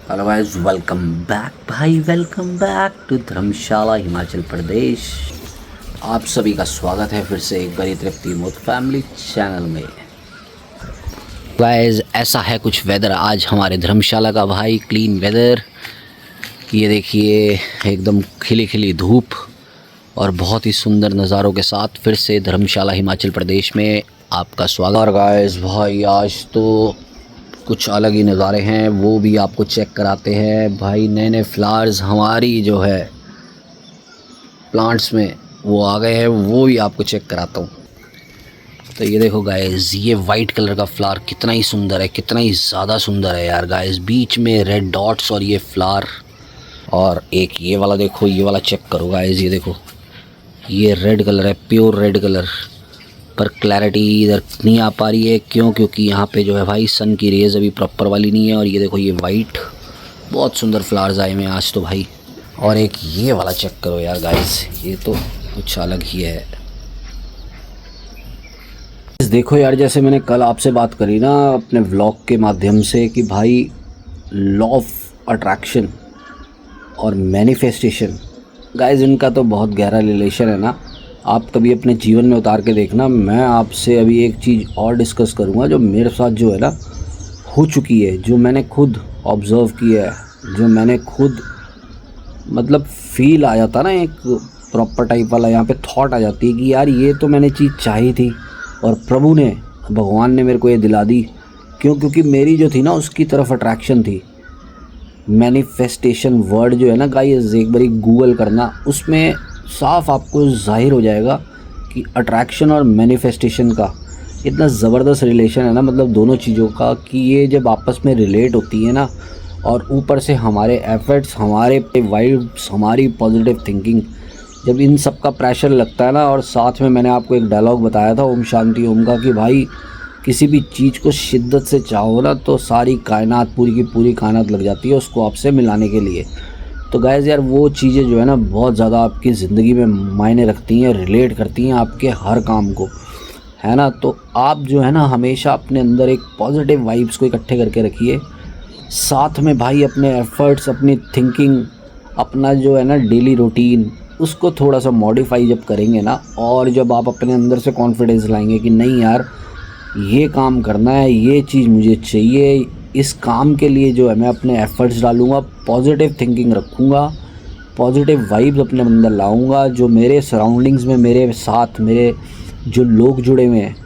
Hello guys, welcome back भाई, welcome back to धर्मशाला हिमाचल प्रदेश। आप सभी का स्वागत है फिर से एक बार तृप्ति मोद फैमिली चैनल में। गाइस, ऐसा है कुछ वेदर आज हमारे धर्मशाला का भाई, क्लीन वेदर। ये देखिए, एकदम खिली खिली धूप और बहुत ही सुंदर नज़ारों के साथ फिर से धर्मशाला हिमाचल प्रदेश में आपका स्वागत। और गाइस भाई, आज तो कुछ अलग ही नज़ारे हैं, वो भी आपको चेक कराते हैं भाई। नए नए फ्लावर्स हमारी जो है प्लांट्स में वो आ गए हैं, वो भी आपको चेक कराता हूँ। तो ये देखो गाइस, ये वाइट कलर का फ्लावर कितना ही सुंदर है, कितना ही ज़्यादा सुंदर है यार गाइस। बीच में रेड डॉट्स और ये फ्लावर, और एक ये वाला देखो, ये वाला चेक करो गाइस। ये देखो, ये रेड कलर है, प्योर रेड कलर, पर क्लैरिटी इधर नहीं आ पा रही है। क्योंकि यहाँ पे जो है भाई सन की रेज़ अभी प्रॉपर वाली नहीं है। और ये देखो, ये वाइट बहुत सुंदर फ्लावर्स आए हुए हैं आज तो भाई। और एक ये वाला चेक करो यार गाइस, ये तो कुछ अलग ही है। देखो यार, जैसे मैंने कल आपसे बात करी ना अपने व्लॉग के माध्यम से कि भाई लॉ ऑफ अट्रैक्शन और मैनिफेस्टेशन गाइस, इनका तो बहुत गहरा रिलेशन है ना। आप कभी अपने जीवन में उतार के देखना। मैं आपसे अभी एक चीज़ और डिस्कस करूँगा जो मेरे साथ जो है ना हो चुकी है, जो मैंने खुद ऑब्ज़र्व किया है, जो मैंने खुद मतलब फील आ जाता ना, एक प्रॉपर टाइप वाला यहाँ पे थॉट आ जाती है कि यार ये तो मैंने चीज़ चाही थी और प्रभु ने, भगवान ने मेरे को ये दिला दी। क्योंकि मेरी जो थी ना उसकी तरफ अट्रैक्शन थी। मैनिफेस्टेशन वर्ड जो है ना गाइस, एक बारी गूगल करना, उसमें साफ आपको जाहिर हो जाएगा कि अट्रैक्शन और मैनिफेस्टेशन का इतना ज़बरदस्त रिलेशन है ना, मतलब दोनों चीज़ों का, कि ये जब आपस में रिलेट होती है ना, और ऊपर से हमारे एफर्ट्स, हमारे वाइब्स, हमारी पॉजिटिव थिंकिंग, जब इन सब का प्रेशर लगता है ना, और साथ में मैंने आपको एक डायलॉग बताया था ओम शांति ओम का, कि भाई किसी भी चीज़ को शिद्दत से चाहो ना तो सारी कायनात, पूरी की पूरी कायनात लग जाती है उसको आपसे मिलाने के लिए। तो गाइस यार, वो चीज़ें जो है ना बहुत ज़्यादा आपकी ज़िंदगी में मायने रखती हैं, रिलेट करती हैं आपके हर काम को, है ना। तो आप जो है ना हमेशा अपने अंदर एक पॉजिटिव वाइब्स को इकट्ठे करके रखिए। साथ में भाई अपने एफ़र्ट्स, अपनी थिंकिंग, अपना जो है ना डेली रूटीन, उसको थोड़ा सा मॉडिफाई जब करेंगे ना, और जब आप अपने अंदर से कॉन्फिडेंस लाएंगे कि नहीं यार ये काम करना है, ये चीज़ मुझे चाहिए, इस काम के लिए जो है मैं अपने एफ़र्ट्स डालूँगा, पॉजिटिव थिंकिंग रखूँगा, पॉजिटिव वाइब्स अपने अंदर लाऊँगा, जो मेरे सराउंडिंग्स में मेरे साथ मेरे जो लोग जुड़े हुए हैं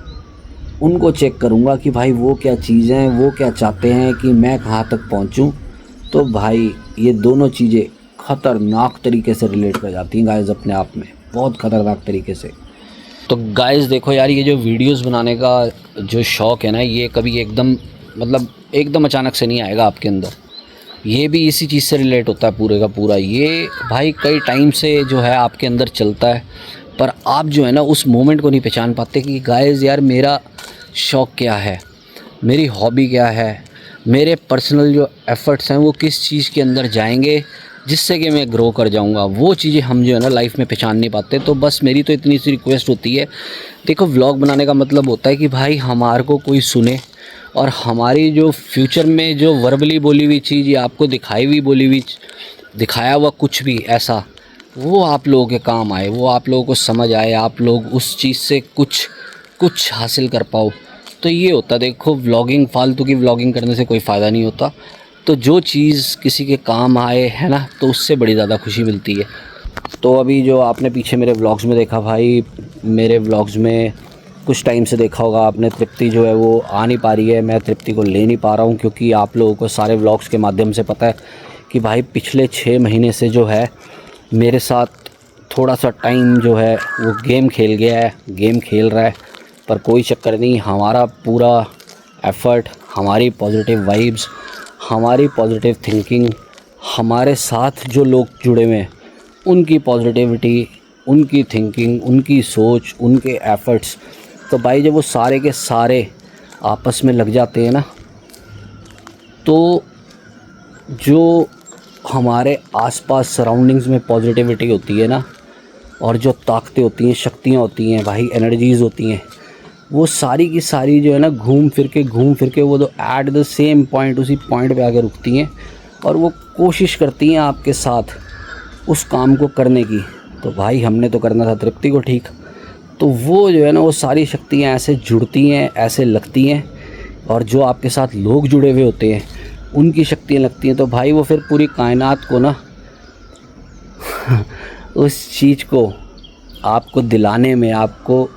उनको चेक करूँगा कि भाई वो क्या चीज़ें हैं, वो क्या चाहते हैं कि मैं कहाँ तक पहुँचूँ। तो भाई ये दोनों चीज़ें ख़तरनाक तरीके से रिलेट कर जाती हैं गाइस, अपने आप में बहुत ख़तरनाक तरीके से। तो गाइस देखो यार, ये जो वीडियोस बनाने का जो शौक़ है ना, ये कभी एकदम अचानक से नहीं आएगा आपके अंदर। ये भी इसी चीज़ से रिलेट होता है पूरे का पूरा। ये भाई कई टाइम से जो है आपके अंदर चलता है, पर आप जो है ना उस मोमेंट को नहीं पहचान पाते कि गाइस यार मेरा शौक़ क्या है, मेरी हॉबी क्या है, मेरे पर्सनल जो एफ़र्ट्स हैं वो किस चीज़ के अंदर जाएंगे जिससे कि मैं ग्रो कर जाऊंगा। वो चीज़ें हम जो है ना लाइफ में पहचान नहीं पाते। तो बस मेरी तो इतनी सी रिक्वेस्ट होती है, देखो व्लॉग बनाने का मतलब होता है कि भाई हमारे को कोई सुने, और हमारी जो फ्यूचर में जो वर्बली बोली हुई चीज़ या आपको दिखाई हुई बोली हुई दिखाया हुआ कुछ भी ऐसा, वो आप लोगों के काम आए, वो आप लोगों को समझ आए, आप लोग उस चीज़ से कुछ हासिल कर पाओ। तो ये होता है। देखो व्लॉगिंग, फालतू की व्लॉगिंग करने से कोई फ़ायदा नहीं होता। तो जो चीज़ किसी के काम आए है ना, तो उससे बड़ी ज़्यादा खुशी मिलती है। तो अभी जो आपने पीछे मेरे व्लॉग्स में देखा भाई, मेरे व्लॉग्स में कुछ टाइम से देखा होगा आपने, तृप्ति जो है वो आ नहीं पा रही है, मैं तृप्ति को ले नहीं पा रहा हूँ। क्योंकि आप लोगों को सारे व्लॉग्स के माध्यम से पता है कि भाई पिछले 6 महीने से जो है मेरे साथ थोड़ा सा टाइम जो है वो गेम खेल गया है, गेम खेल रहा है। पर कोई चक्कर नहीं, हमारा पूरा एफ़र्ट, हमारी पॉजिटिव वाइब्स, हमारी पॉजिटिव थिंकिंग, हमारे साथ जो लोग जुड़े हुए हैं उनकी पॉजिटिविटी, उनकी थिंकिंग, उनकी सोच, उनके एफ़र्ट्स, तो भाई जब वो सारे के सारे आपस में लग जाते हैं ना, तो जो हमारे आसपास सराउंडिंग्स में पॉजिटिविटी होती है ना, और जो ताकतें होती हैं, शक्तियाँ होती हैं भाई, एनर्जीज़ होती हैं, वो सारी की सारी जो है ना घूम फिर के वो तो एट द सेम पॉइंट, उसी पॉइंट पे आके रुकती हैं। और वो कोशिश करती हैं आपके साथ उस काम को करने की। तो भाई हमने तो करना था तृप्ति को ठीक, तो वो जो है ना वो सारी शक्तियाँ ऐसे जुड़ती हैं, ऐसे लगती हैं, और जो आपके साथ लोग जुड़े हुए होते हैं उनकी शक्तियाँ लगती हैं। तो भाई वो फिर पूरी कायनात को ना उस चीज़ को आपको दिलाने में, आपको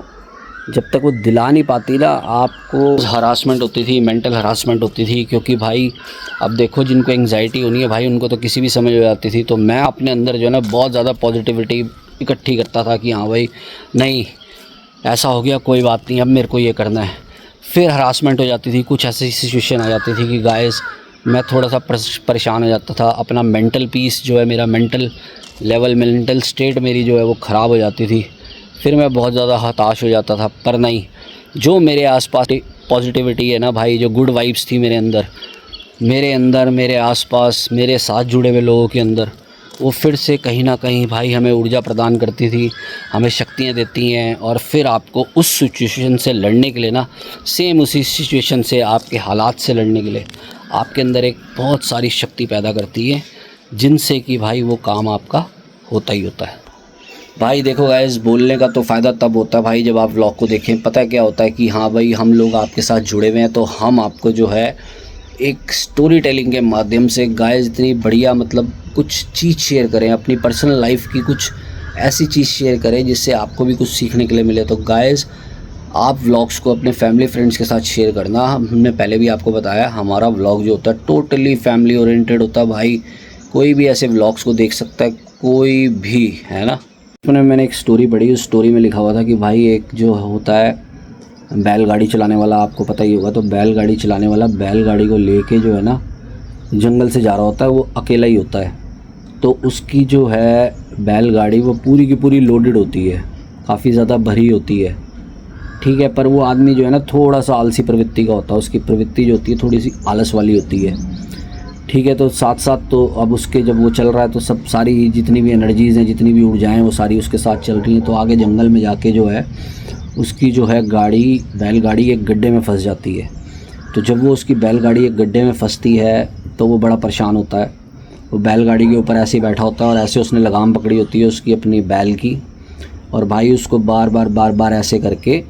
जब तक वो दिला नहीं पाती ना, आपको हरासमेंट होती थी, मेंटल हरासमेंट होती थी। क्योंकि भाई अब देखो जिनको एंग्जाइटी होनी है भाई उनको तो किसी भी समझ हो जाती थी। तो मैं अपने अंदर जो है ना बहुत ज़्यादा पॉजिटिविटी इकट्ठी करता था कि हाँ भाई नहीं ऐसा हो गया, कोई बात नहीं, अब मेरे को ये करना है। फिर हरासमेंट हो जाती थी, कुछ ऐसी सिचुएशन आ जाती थी कि गाइस मैं थोड़ा सा परेशान हो जाता था। अपना मेंटल पीस जो है, मेरा मेंटल लेवल, मेंटल स्टेट मेरी जो है वो ख़राब हो जाती थी। फिर मैं बहुत ज़्यादा हताश हो जाता था। पर नहीं, जो मेरे आसपास पॉजिटिविटी है ना भाई, जो गुड वाइब्स थी मेरे अंदर, मेरे आसपास, मेरे साथ जुड़े हुए लोगों के अंदर, वो फिर से कहीं ना कहीं भाई हमें ऊर्जा प्रदान करती थी, हमें शक्तियाँ देती हैं। और फिर आपको उस सिचुएशन से लड़ने के लिए ना, सेम उसी सिचुएशन से, आपके हालात से लड़ने के लिए आपके अंदर एक बहुत सारी शक्ति पैदा करती है, जिनसे कि भाई वो काम आपका होता ही होता है। भाई देखो गाइस, बोलने का तो फ़ायदा तब होता है भाई जब आप व्लॉग को देखें। पता है क्या होता है कि हाँ भाई हम लोग आपके साथ जुड़े हुए हैं, तो हम आपको जो है एक स्टोरी टेलिंग के माध्यम से गाइस इतनी बढ़िया मतलब कुछ चीज़ शेयर करें, अपनी पर्सनल लाइफ की कुछ ऐसी चीज़ शेयर करें जिससे आपको भी कुछ सीखने के लिए मिले। तो गाइस आप व्लॉग्स को अपने फैमिली फ्रेंड्स के साथ शेयर करना। हमने पहले भी आपको बताया हमारा व्लॉग जो होता है टोटली फैमिली ओरिएंटेड होता है भाई। कोई भी ऐसे व्लॉग्स को देख सकता है, कोई भी, है ना। उसमें मैंने एक स्टोरी पढ़ी, उस स्टोरी में लिखा हुआ था कि भाई एक जो होता है बैलगाड़ी चलाने वाला, आपको पता ही होगा, तो बैलगाड़ी चलाने वाला बैलगाड़ी को लेके जो है ना जंगल से जा रहा होता है, वो अकेला ही होता है। तो उसकी जो है बैलगाड़ी वो पूरी की पूरी लोडेड होती है, काफ़ी ज़्यादा भरी होती है, ठीक है। पर वो आदमी जो है ना थोड़ा सा आलसी प्रवृत्ति का होता है, उसकी प्रवृत्ति जो होती है थोड़ी सी आलस वाली होती है, ठीक है। तो साथ साथ तो अब उसके जब वो चल रहा है तो सब सारी जितनी भी एनर्जीज़ हैं, जितनी भी ऊर्जाएं, वो सारी उसके साथ चल रही हैं। तो आगे जंगल में जाके जो है उसकी जो है गाड़ी, बैलगाड़ी एक गड्ढे में फंस जाती है। तो जब वो उसकी बैलगाड़ी एक गड्ढे में फंसती है तो वो बड़ा परेशान होता है। वो बैलगाड़ी के ऊपर ऐसे ही बैठा होता है और ऐसे उसने लगाम पकड़ी होती है उसकी अपनी बैल की, और भाई उसको बार बार ऐसे करके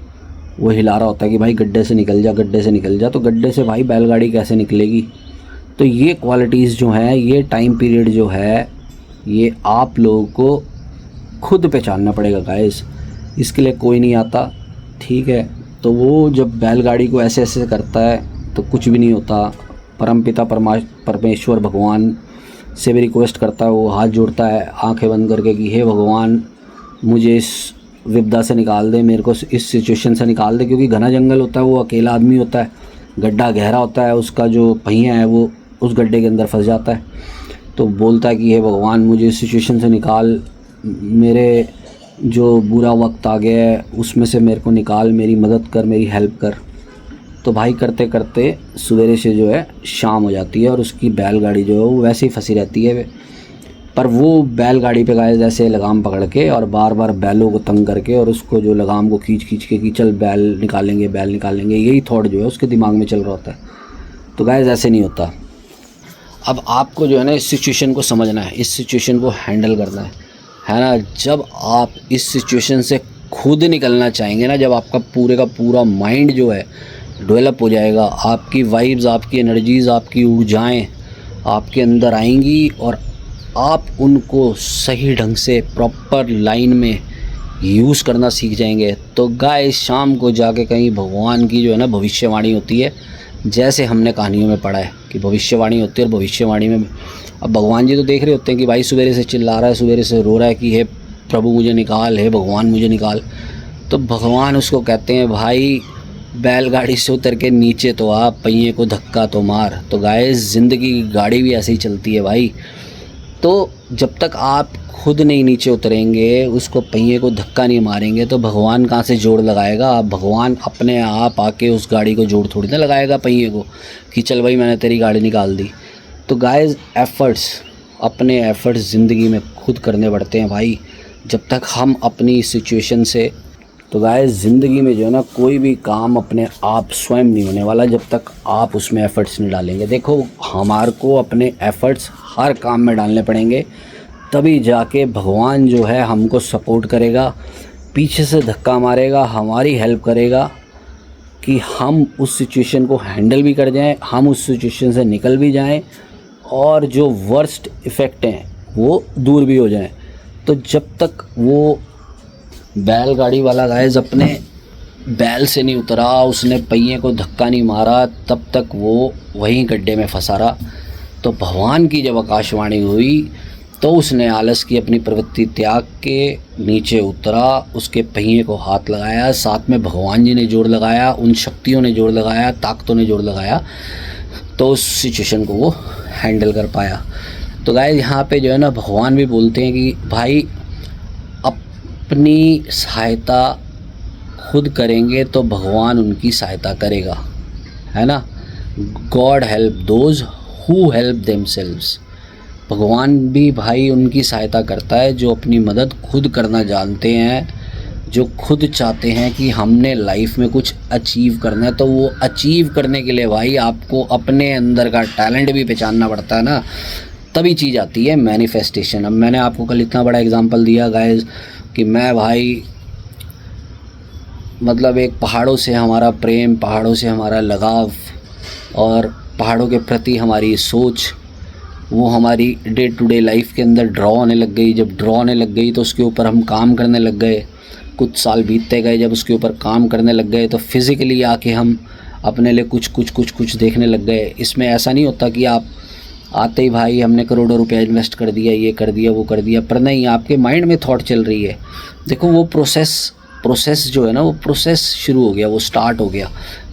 वो हिला रहा होता है कि भाई गड्ढे से निकल जा, गड्ढे से निकल जा। तो गड्ढे से भाई बैलगाड़ी कैसे निकलेगी। तो ये क्वालिटीज़ जो हैं, ये टाइम पीरियड जो है, ये आप लोगों को खुद पहचानना पड़ेगा गाइस, इसके लिए कोई नहीं आता, ठीक है। तो वो जब बैलगाड़ी को ऐसे ऐसे करता है तो कुछ भी नहीं होता। परमपिता परमेश्वर भगवान से भी रिक्वेस्ट करता है, वो हाथ जोड़ता है आंखें बंद करके कि हे भगवान मुझे इस विपदा से निकाल दे, मेरे को इस सिचुएशन से निकाल दे। क्योंकि घना जंगल होता है, वो अकेला आदमी होता है, गड्ढा गहरा होता है, उसका जो पहिया है वो उस गड्ढे के अंदर फंस जाता है। तो बोलता है कि हे भगवान मुझे इस सिचुएशन से निकाल, मेरे जो बुरा वक्त आ गया है उसमें से मेरे को निकाल, मेरी मदद कर, मेरी हेल्प कर। तो भाई करते करते सवेरे से जो है शाम हो जाती है और उसकी बैलगाड़ी जो है वो वैसे ही फंसी रहती है। पर वो बैलगाड़ी पे गाइस ऐसे लगाम पकड़ के और बार बार बैलों को तंग करके और उसको जो लगाम को खींच के कि चल बैल निकालेंगे, बैल निकालेंगे, यही थॉट जो है उसके दिमाग में चल रहा होता है। तो गाइस ऐसे नहीं होता। अब आपको जो है ना इस सिचुएशन को समझना है, इस सिचुएशन को हैंडल करना है ना। जब आप इस सिचुएशन से खुद निकलना चाहेंगे ना, जब आपका पूरे का पूरा माइंड जो है डेवलप हो जाएगा, आपकी वाइब्स, आपकी एनर्जीज़, आपकी ऊर्जाएं आपके अंदर आएंगी और आप उनको सही ढंग से प्रॉपर लाइन में यूज़ करना सीख जाएंगे। तो गाइस शाम को जाके कहीं भगवान की जो है ना भविष्यवाणी होती है, जैसे हमने कहानियों में पढ़ा है कि भविष्यवाणी होती है। और भविष्यवाणी में अब भगवान जी तो देख रहे होते हैं कि भाई सवेरे से चिल्ला रहा है, सवेरे से रो रहा है कि हे प्रभु मुझे निकाल, हे भगवान मुझे निकाल। तो भगवान उसको कहते हैं भाई बैलगाड़ी से उतर के नीचे तो आ, पहिए को धक्का तो मार। तो गाइस ज़िंदगी की गाड़ी भी ऐसे ही चलती है भाई। तो जब तक आप खुद नहीं नीचे उतरेंगे, उसको पहिए को धक्का नहीं मारेंगे, तो भगवान कहाँ से जोड़ लगाएगा। आप भगवान अपने आप आके उस गाड़ी को जोड़ थोड़ी ना लगाएगा पहिए को कि चल भाई मैंने तेरी गाड़ी निकाल दी। तो गाइस एफ़र्ट्स, अपने एफ़र्ट्स ज़िंदगी में खुद करने पड़ते हैं भाई। जब तक हम अपनी सिचुएशन से तो गाइस ज़िंदगी में जो है ना कोई भी काम अपने आप स्वयं नहीं होने वाला जब तक आप उसमें एफ़र्ट्स नहीं डालेंगे। देखो हमारे को अपने एफ़र्ट्स हर काम में डालने पड़ेंगे, तभी जाके भगवान जो है हमको सपोर्ट करेगा, पीछे से धक्का मारेगा, हमारी हेल्प करेगा कि हम उस सिचुएशन को हैंडल भी कर जाएं, हम उस सिचुएशन से निकल भी जाएं और जो वर्स्ट इफ़ेक्ट हैं वो दूर भी हो जाएं। तो जब तक वो बैलगाड़ी वाला गाइस अपने बैल से नहीं उतरा, उसने पहिए को धक्का नहीं मारा, तब तक वो वहीं गड्ढे में फंसा रहा। तो भगवान की जब आकाशवाणी हुई तो उसने आलस की अपनी प्रवृत्ति त्याग के नीचे उतरा, उसके पहिए को हाथ लगाया, साथ में भगवान जी ने जोर लगाया, उन शक्तियों ने जोर लगाया, ताकतों ने जोर लगाया, तो उस सिचुएशन को वो हैंडल कर पाया। तो गाइस यहाँ पे जो है ना भगवान भी बोलते हैं कि भाई अपनी सहायता खुद करेंगे तो भगवान उनकी सहायता करेगा, है ना। God help those who help themselves. भगवान भी भाई उनकी सहायता करता है जो अपनी मदद खुद करना जानते हैं, जो खुद चाहते हैं कि हमने लाइफ में कुछ अचीव करना है। तो वो अचीव करने के लिए भाई आपको अपने अंदर का टैलेंट भी पहचानना पड़ता है ना, तभी चीज़ आती है मैनिफेस्टेशन। अब मैंने आपको कल इतना बड़ा एग्जांपल दिया गाइस कि मैं भाई मतलब एक पहाड़ों से हमारा प्रेम, पहाड़ों से हमारा लगाव और पहाड़ों के प्रति हमारी सोच वो हमारी डे टू डे लाइफ के अंदर ड्रॉ होने लग गई। जब ड्रॉ होने लग गई तो उसके ऊपर हम काम करने लग गए। कुछ साल बीतते गए, जब उसके ऊपर काम करने लग गए तो फिज़िकली आके हम अपने लिए कुछ देखने लग गए। इसमें ऐसा नहीं होता कि आप आते ही भाई हमने करोड़ों रुपया इन्वेस्ट कर दिया, ये कर दिया, वो कर दिया, पर नहीं, आपके माइंड में थॉट चल रही है। देखो वो प्रोसेस जो है ना, वो प्रोसेस शुरू हो गया, वो स्टार्ट हो गया।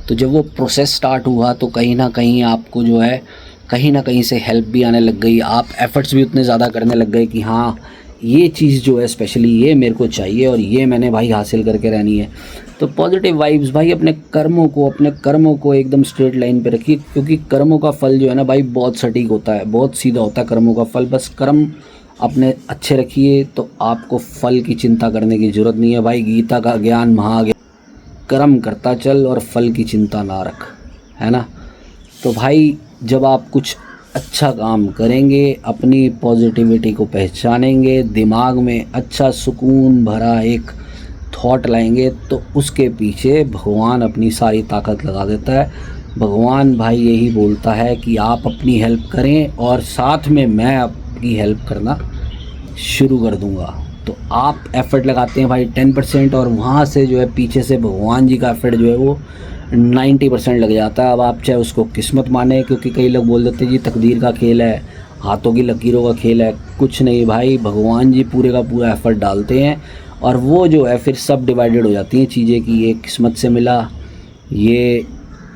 तो जब वो प्रोसेस स्टार्ट हुआ तो कहीं ना कहीं आपको जो है कहीं ना कहीं से हेल्प भी आने लग गई, आप एफ़र्ट्स भी उतने ज़्यादा करने लग गए कि हाँ ये चीज़ जो है स्पेशली ये मेरे को चाहिए और ये मैंने भाई हासिल करके रहनी है। तो पॉजिटिव वाइब्स भाई, अपने कर्मों को एकदम स्ट्रेट लाइन पे रखिए, क्योंकि कर्मों का फल जो है ना भाई बहुत सटीक होता है, बहुत सीधा होता है कर्मों का फल। बस कर्म अपने अच्छे रखिए तो आपको फल की चिंता करने की ज़रूरत नहीं है। भाई गीता का ज्ञान महाज्ञान, कर्म करता चल और फल की चिंता ना रख, है ना। तो भाई जब आप कुछ अच्छा काम करेंगे, अपनी पॉजिटिविटी को पहचानेंगे, दिमाग में अच्छा सुकून भरा एक थॉट लाएंगे, तो उसके पीछे भगवान अपनी सारी ताकत लगा देता है। भगवान भाई यही बोलता है कि आप अपनी हेल्प करें और साथ में मैं आपकी हेल्प करना शुरू कर दूंगा। तो आप एफ़र्ट लगाते हैं भाई 10% और वहाँ से जो है पीछे से भगवान जी का एफ़र्ट जो है वो 90% लग जाता है। अब आप चाहे उसको किस्मत माने, क्योंकि कई लोग बोल देते हैं जी तकदीर का खेल है, हाथों की लकीरों का खेल है। कुछ नहीं भाई, भगवान जी पूरे का पूरा एफ़र्ट डालते हैं और वो जो है फिर सब डिवाइडेड हो जाती हैं चीज़ें कि ये किस्मत से मिला, ये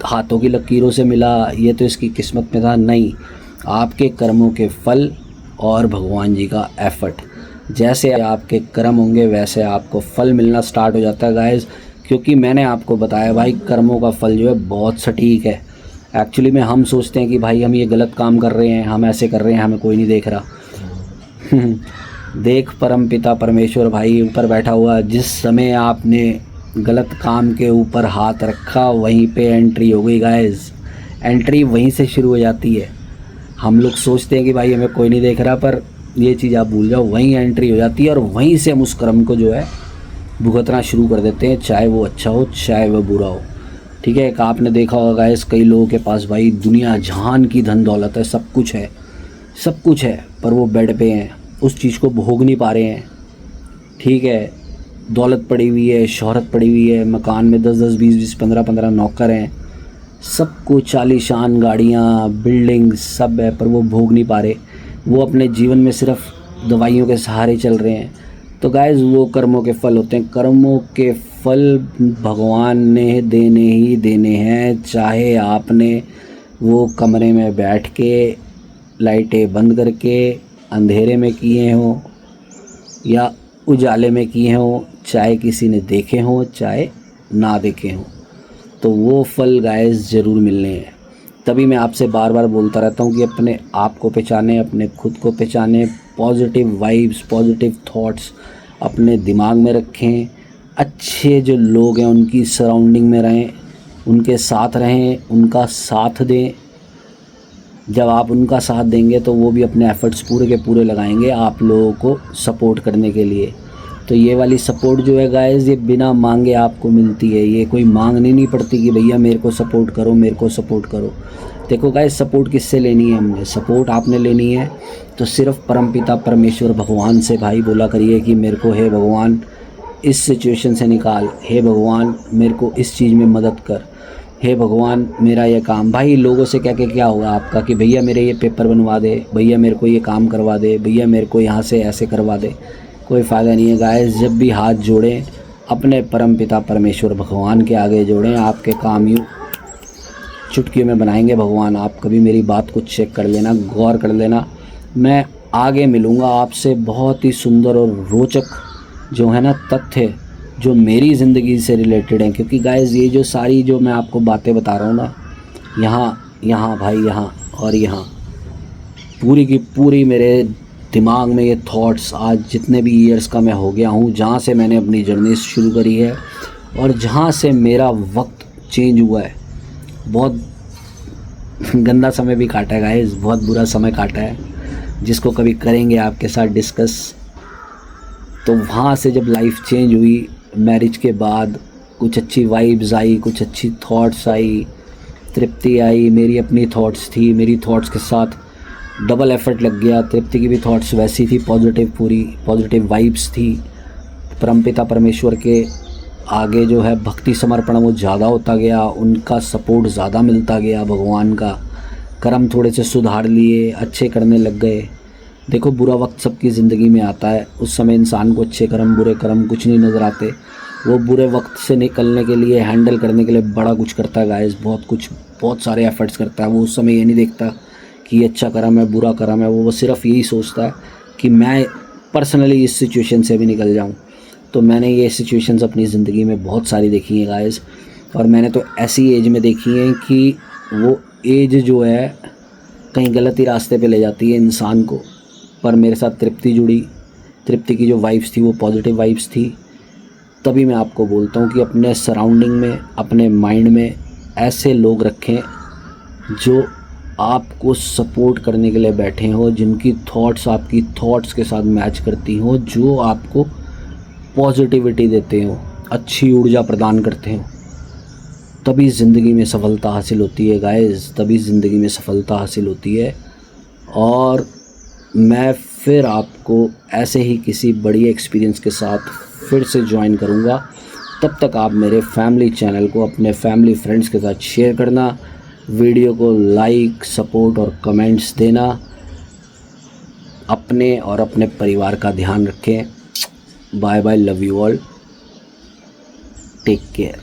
हाथों की लकीरों से मिला, ये तो इसकी किस्मत में था। नहीं, आपके कर्मों के फल और भगवान जी का एफ़र्ट, जैसे आपके कर्म होंगे वैसे आपको फल मिलना स्टार्ट हो जाता है गाइस। क्योंकि मैंने आपको बताया भाई कर्मों का फल जो है बहुत सटीक है। एक्चुअली में हम सोचते हैं कि भाई हम ये गलत काम कर रहे हैं, हम ऐसे कर रहे हैं, हमें कोई नहीं देख रहा। देख परम पिता परमेश्वर भाई ऊपर बैठा हुआ। जिस समय आपने गलत काम के ऊपर हाथ रखा वहीं पे एंट्री हो गई गाइस। एंट्री वहीं से शुरू हो जाती है। हम लोग सोचते हैं कि भाई हमें कोई नहीं देख रहा, पर ये चीज़ आप भूल जाओ, वहीं एंट्री हो जाती है और वहीं से हम उस कर्म को जो है भुगतना शुरू कर देते हैं, चाहे वो अच्छा हो चाहे वो बुरा हो। ठीक है, एक आपने देखा होगा गाइस, कई लोगों के पास भाई दुनिया जहान की धन दौलत है, सब कुछ है, पर वो बेड पे हैं, उस चीज़ को भोग नहीं पा रहे हैं। ठीक है, दौलत पड़ी हुई है, शोहरत पड़ी हुई है, मकान में 10-10, 20-20, 15-15 नौकर हैं, सब कुछ आलीशान गाड़ियाँ, बिल्डिंग सब है, पर वो भोग नहीं पा रहे। वो अपने जीवन में सिर्फ दवाइयों के सहारे चल रहे हैं। तो गाइस वो कर्मों के फल होते हैं। कर्मों के फल भगवान ने देने ही देने हैं, चाहे आपने वो कमरे में बैठ के लाइटें बंद करके अंधेरे में किए हों या उजाले में किए हों, चाहे किसी ने देखे हों चाहे ना देखे हों, तो वो फल गाइस ज़रूर मिलने हैं। तभी मैं आपसे बार बार बोलता रहता हूँ कि अपने आप को पहचाने, अपने खुद को पहचाने, पॉजिटिव वाइब्स, पॉजिटिव थॉट्स अपने दिमाग में रखें अच्छे जो लोग हैं उनकी सराउंडिंग में रहें, उनके साथ रहें, उनका साथ दें। जब आप उनका साथ देंगे तो वो भी अपने एफ़र्ट्स पूरे के पूरे लगाएंगे आप लोगों को सपोर्ट करने के लिए। तो ये वाली सपोर्ट जो है गाइज़, ये बिना मांगे आपको मिलती है। ये कोई मांगनी नहीं पड़ती कि भैया मेरे को सपोर्ट करो, मेरे को सपोर्ट करो। देखो गाइज़, सपोर्ट किससे लेनी है हमने? सपोर्ट आपने लेनी है तो सिर्फ़ परमपिता परमेश्वर भगवान से भाई बोला करिए कि मेरे को हे भगवान इस सिचुएशन से निकाल, हे भगवान मेरे को इस चीज़ में मदद कर, हे भगवान मेरा ये काम। भाई लोगों से कह के क्या होगा आपका कि भैया मेरे ये पेपर बनवा दे, भैया मेरे को ये काम करवा दे, भैया मेरे को यहाँ से ऐसे करवा दे। कोई फ़ायदा नहीं है गाइस। जब भी हाथ जोड़ें अपने परमपिता परमेश्वर भगवान के आगे जोड़ें, आपके काम यूँ चुटकियों में बनाएंगे भगवान। आप कभी मेरी बात को चेक कर लेना, गौर कर लेना। मैं आगे मिलूँगा आपसे बहुत ही सुंदर और रोचक जो है ना तथ्य जो मेरी ज़िंदगी से रिलेटेड हैं। क्योंकि गाइस ये जो सारी जो मैं आपको बातें बता रहा हूँ ना, यहाँ भाई यहाँ और यहाँ पूरी की पूरी मेरे दिमाग में ये थॉट्स आज जितने भी ईयर्स का मैं हो गया हूँ, जहाँ से मैंने अपनी जर्नी शुरू करी है और जहाँ से मेरा वक्त चेंज हुआ है। बहुत गंदा समय भी काटा है गाइस, बहुत बुरा समय काटा है, जिसको कभी करेंगे आपके साथ डिस्कस। तो वहाँ से जब लाइफ चेंज हुई, मैरिज के बाद कुछ अच्छी वाइब्स आई, कुछ अच्छी थॉट्स आई, तृप्ति आई, मेरी अपनी थॉट्स थी, मेरी थॉट्स के साथ डबल एफर्ट लग गया। तृप्ति की भी थॉट्स वैसी थी, पॉजिटिव, पूरी पॉजिटिव वाइब्स थी। परमपिता परमेश्वर के आगे जो है भक्ति समर्पण वो ज़्यादा होता गया, उनका सपोर्ट ज़्यादा मिलता गया, भगवान का कर्म थोड़े से सुधार लिए, अच्छे करने लग गए। देखो बुरा वक्त सबकी ज़िंदगी में आता है, उस समय इंसान को अच्छे कर्म बुरे कर्म कुछ नहीं नज़र आते। वो बुरे वक्त से निकलने के लिए, हैंडल करने के लिए बड़ा कुछ करता है गाइस, बहुत कुछ, बहुत सारे एफर्ट्स करता है। वो उस समय ये नहीं देखता कि ये अच्छा कर्म है बुरा कर्म है, वो सिर्फ यही सोचता है कि मैं पर्सनली इस सिचुएशन से भी निकल जाऊँ। तो मैंने ये सिचुएशंस अपनी ज़िंदगी में बहुत सारी देखी हैं गाइस, और मैंने तो ऐसी एज में देखी हैं कि वो एज जो है कहीं गलत ही रास्ते पे ले जाती है इंसान को। पर मेरे साथ तृप्ति जुड़ी, तृप्ति की जो वाइब्स थी वो पॉजिटिव वाइब्स थी। तभी मैं आपको बोलता हूँ कि अपने सराउंडिंग में, अपने माइंड में ऐसे लोग रखें जो आपको सपोर्ट करने के लिए बैठे हों, जिनकी थॉट्स आपकी थॉट्स के साथ मैच करती हों, जो आपको पॉजिटिविटी देते हों, अच्छी ऊर्जा प्रदान करते हों। तभी ज़िंदगी में सफलता हासिल होती है गाइस, तभी ज़िंदगी में सफलता हासिल होती है। और मैं फिर आपको ऐसे ही किसी बड़ी एक्सपीरियंस के साथ फिर से ज्वाइन करूंगा। तब तक आप मेरे फैमिली चैनल को अपने फैमिली फ्रेंड्स के साथ शेयर करना, वीडियो को लाइक, सपोर्ट और कमेंट्स देना। अपने और अपने परिवार का ध्यान रखें। Bye bye, love you all, take care.